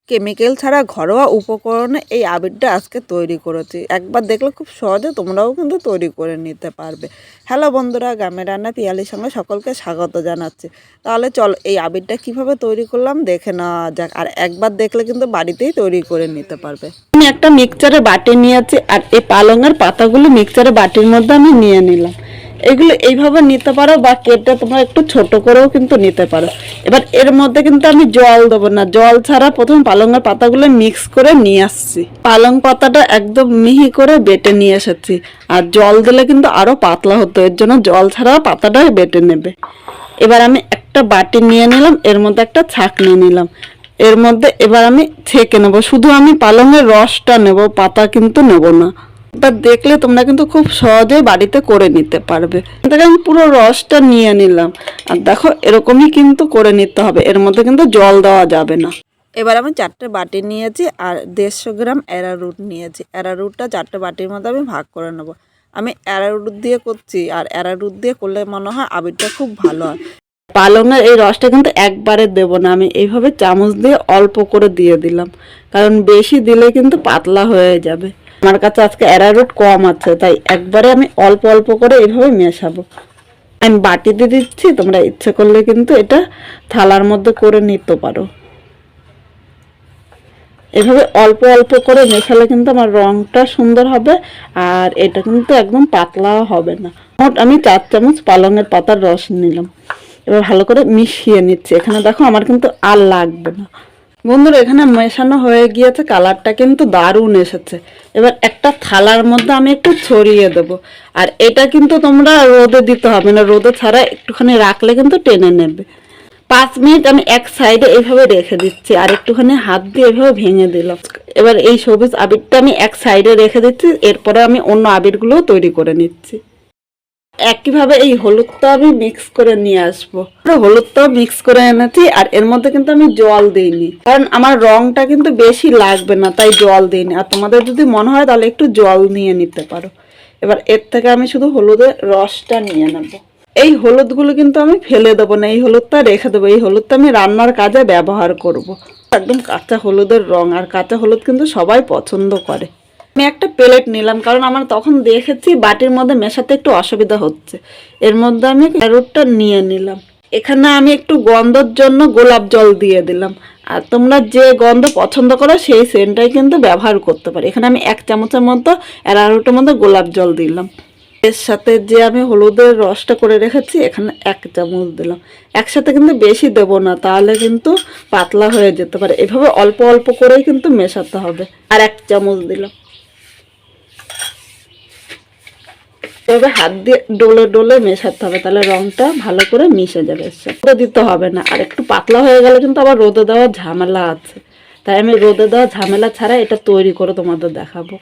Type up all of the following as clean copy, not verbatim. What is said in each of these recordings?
Chemical ছাড়া ঘরোয়া উপকরণে এই আবিরটা আজকে তৈরি করেছি। একবার দেখলে খুব সহজে তোমরাও কিন্তু তৈরি করে নিতে পারবে। হ্যালো বন্ধুরা, গ্রামের রান্না পিয়ালির সঙ্গে সকলকে স্বাগত জানাচ্ছি। তাহলে চলো এই আবিরটা কিভাবে তৈরি করলাম দেখে নেওয়া যাক। আর একবার দেখলে কিন্তু বাড়িতেই তৈরি করে নিতে পারবে। আমি একটা মিক্সচারে বাটি নিয়েছি আর এই পালংয়ের পাতাগুলো মিক্সচারে বাটির মধ্যে আমি নিয়ে নিলাম। এগুলো এইভাবে নিতে পারো বা কেটে তোমরা একটু ছোট করেও কিন্তু নিতে পারো। এবার এর মধ্যে কিন্তু আমি জল দেবো না, জল ছাড়া প্রথম পালংয়ের পাতাগুলো মিক্স করে নিয়ে আসছি। পালং পাতাটা একদম মিহি করে বেটে নিয়ে এসেছি, আর জল দিলে কিন্তু আরো পাতলা হতো, এর জন্য জল ছাড়া পাতাটাই বেটে নেবে। এবার আমি একটা বাটি নিয়ে নিলাম, এর মধ্যে একটা ছাঁকনি নিলাম। এর মধ্যে এবার আমি ছেঁকে নেবো, শুধু আমি পালংয়ের রসটা নেব, পাতা কিন্তু নেব না। এটা দেখলে তোমরা কিন্তু খুব সহজেই বাড়িতে করে নিতে পারবে। এটাকে আমি পুরো রসটা নিয়ে নিলাম, আর দেখো এরকমই কিন্তু করে নিতে হবে, এর মধ্যে কিন্তু জল দেওয়া যাবে না। এবার আমি 4টে বাটি নিয়েছি আর 150 গ্রাম অ্যারারুট নিয়েছি। অ্যারারুটটা 4টে বাটির মধ্যে আমি ভাগ করে নেব। আমি অ্যারারুট দিয়ে করছি, আর অ্যারারুট দিয়ে করলে মনে হয় আবিরটা খুব ভালো হয়। পালংয়ের এই রসটা কিন্তু একবারে দেব না, আমি এইভাবে চামচ দিয়ে অল্প করে দিয়ে দিলাম, কারণ বেশি দিলে কিন্তু পাতলা হয়ে যাবে। আমার কাছে আজকে অ্যারারুট কম আছে, তাই একবারে আমি অল্প অল্প করে এইভাবে মেশাবো। আমি বাটিতে দিচ্ছি, তোমরা ইচ্ছে করলে কিন্তু এটা থালার মধ্যে করে নিতে পারো। এভাবে অল্প অল্প করে মেশালে কিন্তু আমার রংটা সুন্দর হবে, আর এটা কিন্তু একদম পাতলাও হবে না। মোট আমি 4 চামচ পালংয়ের পাতার রস নিলাম। এবার ভালো করে মিশিয়ে নিচ্ছি। এখানে দেখো আমার কিন্তু আর লাগবে না। বন্ধুরা, এখানে মেশানো হয়ে গিয়েছে, কালারটা কিন্তু দারুণ এসেছে। এবার একটা থালার মধ্যে আমি একটু ছড়িয়ে দেব। আর এটা কিন্তু তোমরা রোদে দিতে হবে না, রোদে ছাড়া একটুখানি রাখলে কিন্তু টেনে নেবে। 5 মিনিট আমি এক সাইডে এইভাবে রেখে দিচ্ছি, আর একটুখানি হাত দিয়ে এভাবে ভেঙে দিলাম। এবার এই সবুজ আবিরটা আমি এক সাইডে রেখে দিচ্ছি, এরপরে আমি অন্য আবিরগুলোও তৈরি করে নিচ্ছি। একইভাবে এই হলুদটা আমি মিক্স করে নিয়ে আসবো। হলুদটাও মিক্স করে এনেছি, আর এর মধ্যে কিন্তু আমি জল দিইনি, কারণ আমার রংটা কিন্তু বেশি লাগবে না, তাই জল দিইনি। আর তোমাদের যদি মনে হয় তাহলে একটু জল নিয়ে নিতে পারো। এবার এর থেকে আমি শুধু হলুদের রসটা নিয়ে নেব। এই হলুদগুলো কিন্তু আমি ফেলে দেবো না, এই হলুদটা রেখে দেবো। এই হলুদটা আমি রান্নার কাজে ব্যবহার করব। একদম কাঁচা হলুদের রং, আর কাঁচা হলুদ কিন্তু সবাই পছন্দ করে। আমি একটা প্লেট নিলাম, কারণ আমার তখন দেখেছি বাটির মধ্যে মেশাতে একটু অসুবিধা হচ্ছে। এর মধ্যে আমি ক্যারোটটা নিয়ে নিলাম। এখানে আমি একটু গন্ধর জন্য গোলাপ জল দিয়ে দিলাম। আর তোমরা যে গন্ধ পছন্দ করো সেই সেন্টটাই কিন্তু ব্যবহার করতে পারি। এখানে আমি 1 চামচের মতো অ্যারারুটের মধ্যে গোলাপ জল দিলাম। এর সাথে যে আমি হলুদের রসটা করে রেখেছি এখানে 1 চামচ দিলাম। একসাথে কিন্তু বেশি দেব না, তাহলে কিন্তু পাতলা হয়ে যেতে পারে। এভাবে অল্প অল্প করেই কিন্তু মেশাতে হবে। আর 1 চামচ দিলাম। এভাবে হাত দিয়ে ডলে ডলে মেশাতে হবে, তাহলে রংটা ভালো করে মিশে যাবে। রোদে দিতে হবে না, আর একটু পাতলা হয়ে গেলে কিন্তু আবার রোদে দেওয়ার ঝামেলা আছে, তাই আমি রোদে দেওয়ার ঝামেলা ছাড়া এটা তৈরি করে তোমাদের দেখাবো।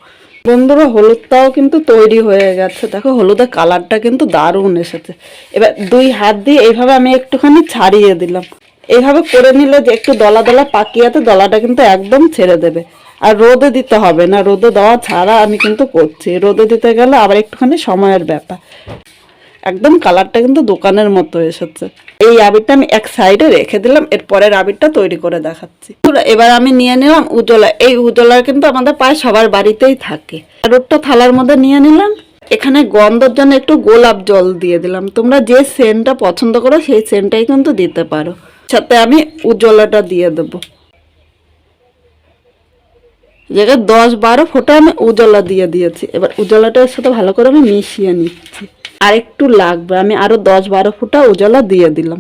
বন্ধুরা, হলুদটাও কিন্তু তৈরি হয়ে গেছে। দেখো হলুদের কালারটা কিন্তু দারুণ এসেছে। এবার 2 হাত দিয়ে এইভাবে আমি একটুখানি ছাড়িয়ে দিলাম। এইভাবে করে নিলে যে একটু দলা দলা পাকিয়াতে দলাটা কিন্তু একদম ছেড়ে দেবে। আর রোদে দিতে হবে না, রোদে দেওয়া ছাড়া আমি কিন্তু করছি। রোদে দিতে গেলে আবার একটুখানি সময়ের ব্যাপার। একদম কালারটা কিন্তু দোকানের মতো এসেছে। এই আবিরটা আমি এক সাইডে রেখে দিলাম, এরপরের আবিরটা তৈরি করে দেখাচ্ছি। এবার আমি নিয়ে নিলাম উজলা। এই উজলা কিন্তু আমাদের প্রায় সবার বাড়িতেই থাকে। আরোটটা থালার মধ্যে নিয়ে নিলাম। এখানে গন্ধের জন্য একটু গোলাপ জল দিয়ে দিলাম। তোমরা যে সেন্টটা পছন্দ করো সেই সেন্টটাই কিন্তু দিতে পারো। সাথে আমি উজলাটা দিয়ে দেবো। জায়গায় 10-12 ফোঁটা আমি উজলা দিয়ে দিয়েছি। এবার উজলাটার সাথে ভালো করে আমি মিশিয়ে নিচ্ছি। আর একটু লাগবে, আমি আরো 10-12 ফোঁটা উজলা দিয়ে দিলাম।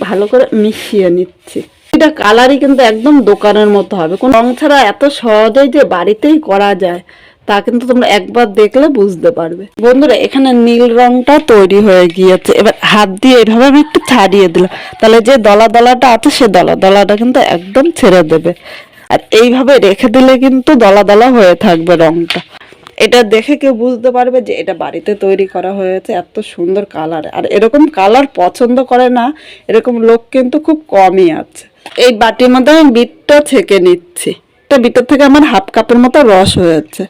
ভালো করে মিশিয়ে নিচ্ছি। এটা কালারই কিন্তু একদম দোকানের মতো হবে। কোন রং ছাড়া এত সহজেই যে বাড়িতেই করা যায় তা কিন্তু তোমরা একবার দেখলে বুঝতে পারবে। বন্ধুরা, এখানে নীল রংটা তৈরি হয়ে গিয়েছে। এবার হাত দিয়ে এভাবে আমি একটু ছাড়িয়ে দিলাম, তাহলে যে দলা দলাটা আছে সে দলা দলাটা কিন্তু একদম ছেড়ে দেবে। আর এইভাবে রেখে দিলে কিন্তু দলা দলা হয়ে থাকবে রংটা। এটা দেখে কেউ বুঝতে পারবে যে এটা বাড়িতে তৈরি করা হয়েছে। এত সুন্দর কালার, আর এরকম কালার পছন্দ করে না এরকম লোক কিন্তু খুব কমই আছে। এই বাটির মধ্যে আমি বিটটা ছেঁকে নিচ্ছি। এটা বিটের থেকে আমার 1/2 কাপের মতো রস হয়েছে।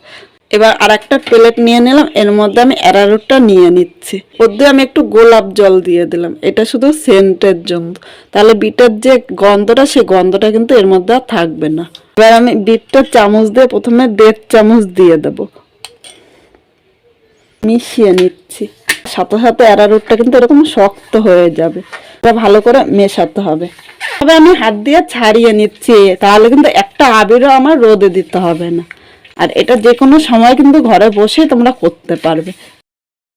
এবার আর একটা প্লেট নিয়ে নিলাম, এর মধ্যে আমি অ্যারারুটটা নিয়ে নিচ্ছি। ওর দিয়ে আমি একটু গোলাপ জল দিয়ে দিলাম, এটা শুধু সেন্টের জন্য, তাহলে বিটের যে গন্ধটা সে গন্ধটা কিন্তু এর মধ্যে আর থাকবে না। এবার আমি বিটটা চামচ দিয়ে প্রথমে 1.5 চামচ দিয়ে দেবো, মিশিয়ে নিচ্ছি। সাথে সাথে অ্যারারুটটা কিন্তু এরকম শক্ত হয়ে যাবে, এটা ভালো করে মেশাতে হবে। তবে আমি হাত দিয়ে ছাড়িয়ে নিচ্ছি, তাহলে কিন্তু একটা আবিরও আমার রোদে দিতে হবে না। আর এটা যে কোনো সময় কিন্তু ঘরে বসে তোমরা করতে পারবে।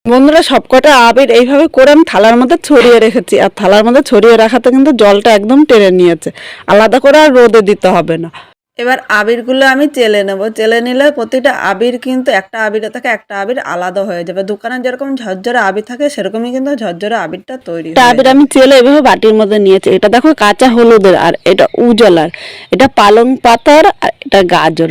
বন্ধুরা, সবকটা আবির এইভাবে করে আমি থালার মধ্যে ছড়িয়ে রেখেছি, আর থালার মধ্যে ছড়িয়ে রাখাতে কিন্তু জলটা একদম টেনে নিয়েছে, আলাদা করে আর রোদে দিতে হবে না। এবার আবিরগুলো আমি চেলে নেব, চেলে নিলে প্রতিটা আবির কিন্তু একটা আবিরে থেকে একটা আবির আলাদা হয়ে যাবে। দোকানে যেরকম ঝরঝরে আবির থাকে সেরকমই কিন্তু ঝরঝরে আবিরটা তৈরি একটা আবির আমি চেলে এভাবে বাটির মধ্যে নিয়েছি, এটা দেখো কাঁচা হলুদের, আর এটা উজালার, এটা পালং পাতার, আর এটা গাজরের।